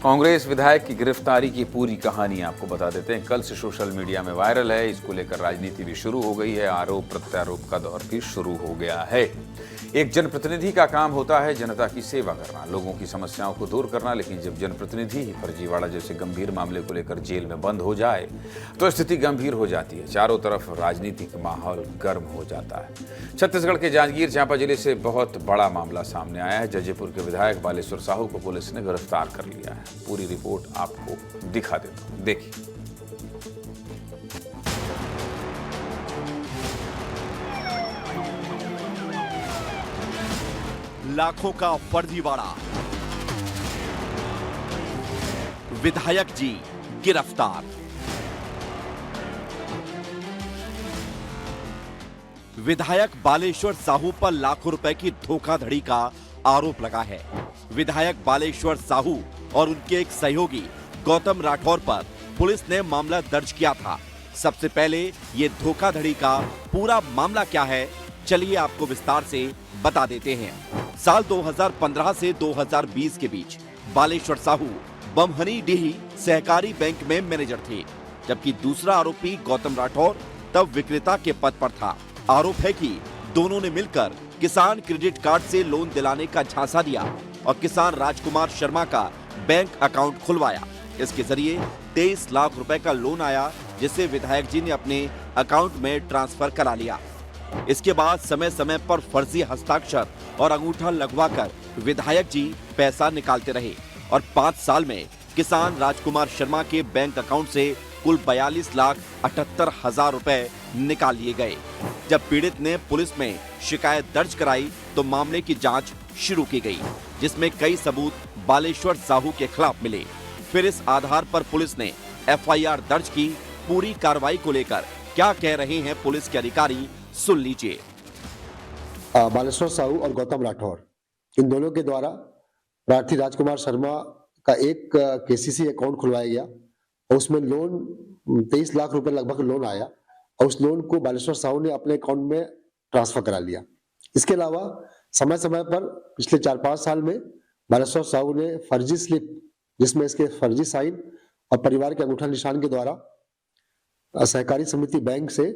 कांग्रेस विधायक की गिरफ्तारी की पूरी कहानी आपको बता देते हैं। कल से सोशल मीडिया में वायरल है। इसको लेकर राजनीति भी शुरू हो गई है। आरोप प्रत्यारोप का दौर भी शुरू हो गया है। एक जनप्रतिनिधि का काम होता है जनता की सेवा करना, लोगों की समस्याओं को दूर करना, लेकिन जब जनप्रतिनिधि ही फर्जीवाड़ा जैसे गंभीर मामले को लेकर जेल में बंद हो जाए तो स्थिति गंभीर हो जाती है। चारों तरफ राजनीतिक माहौल गर्म हो जाता है। छत्तीसगढ़ के जांजगीर चांपा जिले से बहुत बड़ा मामला सामने आया है। जजेपुर के विधायक बालेश्वर साहू को पुलिस ने गिरफ्तार कर लिया है। पूरी रिपोर्ट आपको दिखा देता हूं, देखिए। लाखों का फर्जीवाड़ा, विधायक जी गिरफ्तार। विधायक बालेश्वर साहू पर लाखों रुपए की धोखाधड़ी का आरोप लगा है। विधायक बालेश्वर साहू और उनके एक सहयोगी गौतम राठौर पर पुलिस ने मामला दर्ज किया था। सबसे पहले ये धोखाधड़ी का पूरा मामला क्या है, चलिए आपको विस्तार से बता देते हैं। साल 2015 से 2020 के बीच बालेश्वर साहू बमहनी डीही सहकारी बैंक में मैनेजर थे, जबकि दूसरा आरोपी गौतम राठौर तब विक्रेता के पद पर था। आरोप है कि दोनों ने मिलकर किसान क्रेडिट कार्ड से लोन दिलाने का झांसा दिया और किसान राजकुमार शर्मा का बैंक अकाउंट खुलवाया। इसके जरिए 23 लाख रुपए का लोन आया, जिसे विधायक जी ने अपने अकाउंट में ट्रांसफर करा लिया। इसके बाद समय समय पर फर्जी हस्ताक्षर और अंगूठा लगवाकर विधायक जी पैसा निकालते रहे और 5 साल में किसान राजकुमार शर्मा के बैंक अकाउंट से कुल 42,78,000 रुपए निकाल लिए गए। जब पीड़ित ने पुलिस में शिकायत दर्ज कराई तो मामले की जांच शुरू की गई, जिसमें कई सबूत बालेश्वर साहू के खिलाफ मिले। फिर इस आधार पर पुलिस ने एफआईआर दर्ज की। पूरी कार्रवाई को लेकर क्या कह रहे हैं पुलिस के अधिकारी, सुन लीजिए। बालेश्वर साहू और गौतम राठौर, इन दोनों के द्वारा प्रार्थी राजकुमार शर्मा का एक केसीसी अकाउंट खुलवाया गया और उसमें लोन 23 लाख रुपए लगभग लोन आया और उस लोन को बालेश्वर साहू ने अपने अकाउंट में ट्रांसफर करा लिया। इसके अलावा समय समय पर पिछले 4-5 साल में बालेश्वर साहू ने फर्जी स्लिप, जिसमें इसके फर्जी साइन और परिवार के अंगूठा निशान के द्वारा सहकारी समिति बैंक से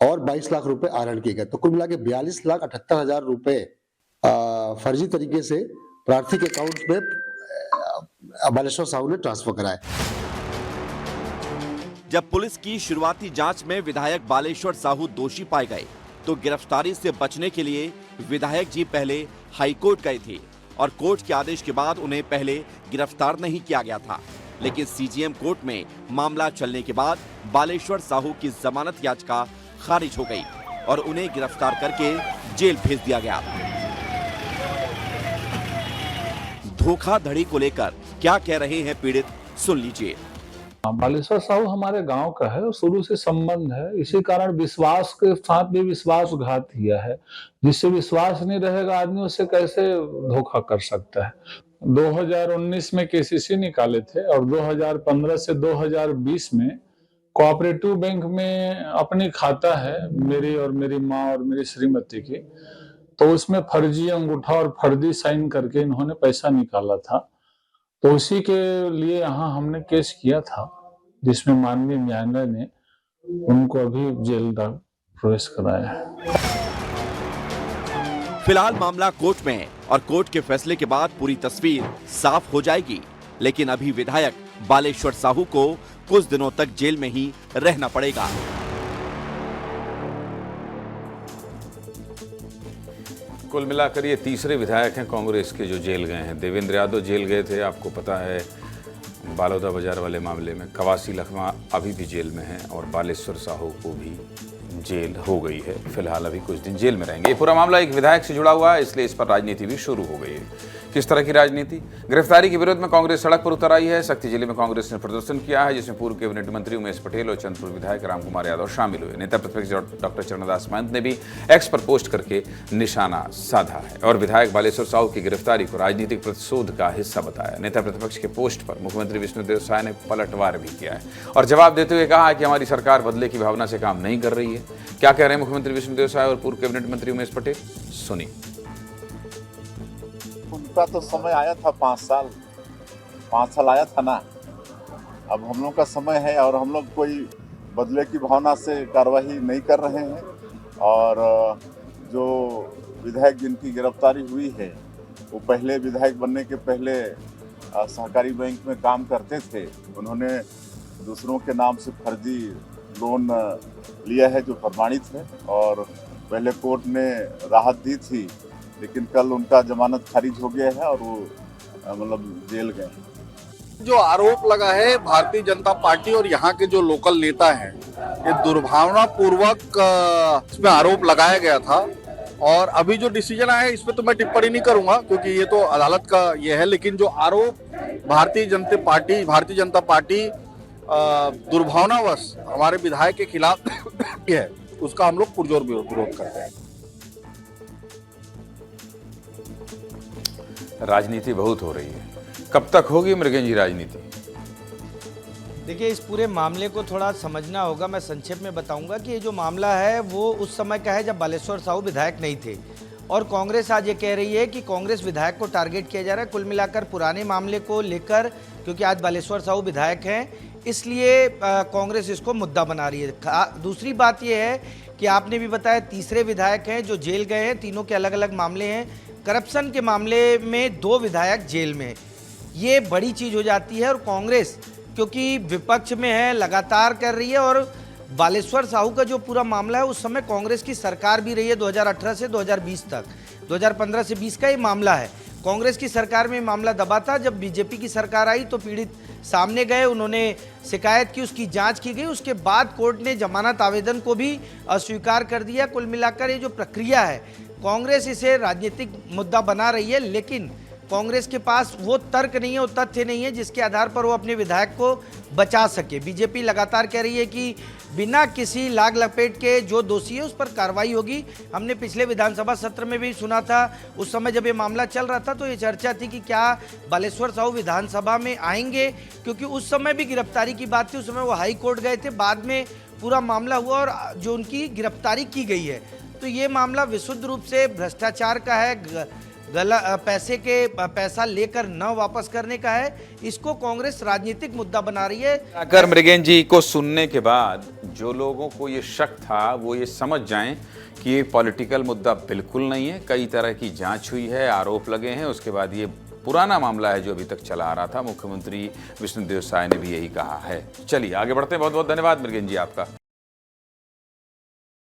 और 22 लाख रुपए आहरण किए गए। तो कुल मिला के 42,78,000 रुपए फर्जी तरीके से प्रार्थी के अकाउंट में बालेश्वर साहू ने ट्रांसफर कराए। जब पुलिस की शुरुआती जांच में विधायक बालेश्वर साहू दोषी पाए गए तो गिरफ्तारी से बचने के लिए विधायक जी पहले हाईकोर्ट गए थे और कोर्ट के आदेश के बाद उन्हें पहले गिरफ्तार नहीं किया गया था। लेकिन सीजीएम कोर्ट में मामला चलने के बाद बालेश्वर साहू की जमानत याचिका खारिज हो गई और उन्हें गिरफ्तार करके जेल भेज दिया गया। धोखाधड़ी को लेकर क्या कह रहे हैं पीड़ित, सुन लीजिए। बालेश्वर साहू हमारे गांव का है और शुरू से संबंध है। इसी कारण विश्वास के साथ भी विश्वासघात किया है। जिससे विश्वास नहीं रहेगा आदमी, उससे कैसे धोखा कर सकता है। 2019 में केसीसी निकाले थे और 2015 से 2020 में कोऑपरेटिव बैंक में अपनी खाता है मेरी और मेरी माँ और मेरी श्रीमती की, तो उसमें फर्जी अंगूठा और फर्जी साइन करके इन्होंने पैसा निकाला था। तो उसी के लिए यहाँ हमने केस किया था, जिसमें माननीय न्यायालय ने उनको अभी जेल प्रवेश कराया है। फिलहाल मामला कोर्ट में है और कोर्ट के फैसले के बाद पूरी तस्वीर साफ हो जाएगी। लेकिन अभी विधायक बालेश्वर साहू को कुछ दिनों तक जेल में ही रहना पड़ेगा। कुल मिलाकर ये तीसरे विधायक हैं कांग्रेस के जो जेल गए हैं। देवेंद्र यादव जेल गए थे, आपको पता है, बालोदा बाजार वाले मामले में। कवासी लखमा अभी भी जेल में हैं और बालेश्वर साहू को भी जेल हो गई है। फिलहाल अभी कुछ दिन जेल में रहेंगे। ये पूरा मामला एक विधायक से जुड़ा हुआ है, इसलिए इस पर राजनीति भी शुरू हो गई है। किस तरह की राजनीति? गिरफ्तारी के विरोध में कांग्रेस सड़क पर उतर आई है। शक्ति जिले में कांग्रेस ने प्रदर्शन किया है, जिसमें पूर्व कैबिनेट मंत्री उमेश पटेल और चंद्रपुर विधायक रामकुमार यादव शामिल हुए। नेता प्रतिपक्ष डॉक्टर चरणदास महंत ने भी एक्स पर पोस्ट करके निशाना साधा है और विधायक बालेश्वर साहू की गिरफ्तारी को राजनीतिक प्रतिशोध का हिस्सा बताया। नेता प्रतिपक्ष के पोस्ट पर मुख्यमंत्री विष्णुदेव साय ने पलटवार भी किया है और जवाब देते हुए कहा कि हमारी सरकार बदले की भावना से काम नहीं कर रही है। क्या कह रहे हैं मुख्यमंत्री विष्णुदेव साय और पूर्व कैबिनेट मंत्री उमेश पटेल, सुनिए। उनका तो समय आया था 5 साल, 5 साल आया था ना, अब हम लोग का समय है और हम लोग कोई बदले की भावना से कार्रवाई नहीं कर रहे हैं। और जो विधायक जिनकी गिरफ्तारी हुई है वो पहले विधायक बनने के पहले सहकारी बैंक में काम करते थे। उन्होंने दूसरों के नाम से फर्जी लोन लिया है जो प्रमाणित है, और पहले कोर्ट ने राहत दी थी, लेकिन कल उनका जमानत खारिज हो गया है और वो मतलब जेल गए। जो आरोप लगा है भारतीय जनता पार्टी और यहाँ के जो लोकल नेता हैं, ये दुर्भावनापूर्वक इसमें आरोप लगाया गया था। और अभी जो डिसीजन आया है इस पे तो मैं टिप्पणी नहीं करूंगा क्योंकि ये तो अदालत का ये है, लेकिन जो आरोप भारतीय जनता पार्टी दुर्भावनावश हमारे विधायक के खिलाफ है, उसका हम लोग पुरजोर विरोध करते हैं। राजनीति बहुत हो रही है, कब तक होगी मृगेन जी राजनीति? देखिए, इस पूरे मामले को थोड़ा समझना होगा। मैं संक्षेप में बताऊंगा कि ये जो मामला है वो उस समय का है जब बालेश्वर साहू विधायक नहीं थे, और कांग्रेस आज ये कह रही है कि कांग्रेस विधायक को टारगेट किया जा रहा है। कुल मिलाकर पुराने मामले को लेकर, क्योंकि आज बालेश्वर साहू विधायक हैं, इसलिए कांग्रेस इसको मुद्दा बना रही है। दूसरी बात यह है कि आपने भी बताया तीसरे विधायक हैं जो जेल गए हैं, तीनों के अलग अलग मामले हैं। करप्शन के मामले में 2 विधायक जेल में, ये बड़ी चीज़ हो जाती है। और कांग्रेस क्योंकि विपक्ष में है, लगातार कर रही है। और बालेश्वर साहू का जो पूरा मामला है उस समय कांग्रेस की सरकार भी रही है 2018 से 2020 तक, 2015 से 20 का ये मामला है। कांग्रेस की सरकार में मामला दबा था। जब बीजेपी की सरकार आई तो पीड़ित सामने गए, उन्होंने शिकायत की, उसकी जांच की गई, उसके बाद कोर्ट ने जमानत आवेदन को भी अस्वीकार कर दिया। कुल मिलाकर ये जो प्रक्रिया है, कांग्रेस इसे राजनीतिक मुद्दा बना रही है, लेकिन कांग्रेस के पास वो तर्क नहीं है, वो तथ्य नहीं है जिसके आधार पर वो अपने विधायक को बचा सके। बीजेपी लगातार कह रही है कि बिना किसी लाग लपेट के जो दोषी है उस पर कार्रवाई होगी। हमने पिछले विधानसभा सत्र में भी सुना था, उस समय जब ये मामला चल रहा था तो ये चर्चा थी कि क्या बालेश्वर साहू विधानसभा में आएंगे, क्योंकि उस समय भी गिरफ्तारी की बात थी। उस समय वो हाई कोर्ट गए थे, बाद में पूरा मामला हुआ और जो उनकी गिरफ्तारी की गई है। तो ये मामला विशुद्ध रूप से भ्रष्टाचार का है, पैसा लेकर न वापस करने का है। इसको कांग्रेस राजनीतिक मुद्दा बना रही है। अगर मृगेन जी को सुनने के बाद जो लोगों को ये शक था वो ये समझ जाएं कि ये पॉलिटिकल मुद्दा बिल्कुल नहीं है, कई तरह की जांच हुई है, आरोप लगे हैं, उसके बाद ये पुराना मामला है जो अभी तक चला आ रहा था। मुख्यमंत्री विष्णुदेव साय ने भी यही कहा है। चलिए आगे बढ़ते हैं। बहुत बहुत धन्यवाद मृगेन जी आपका।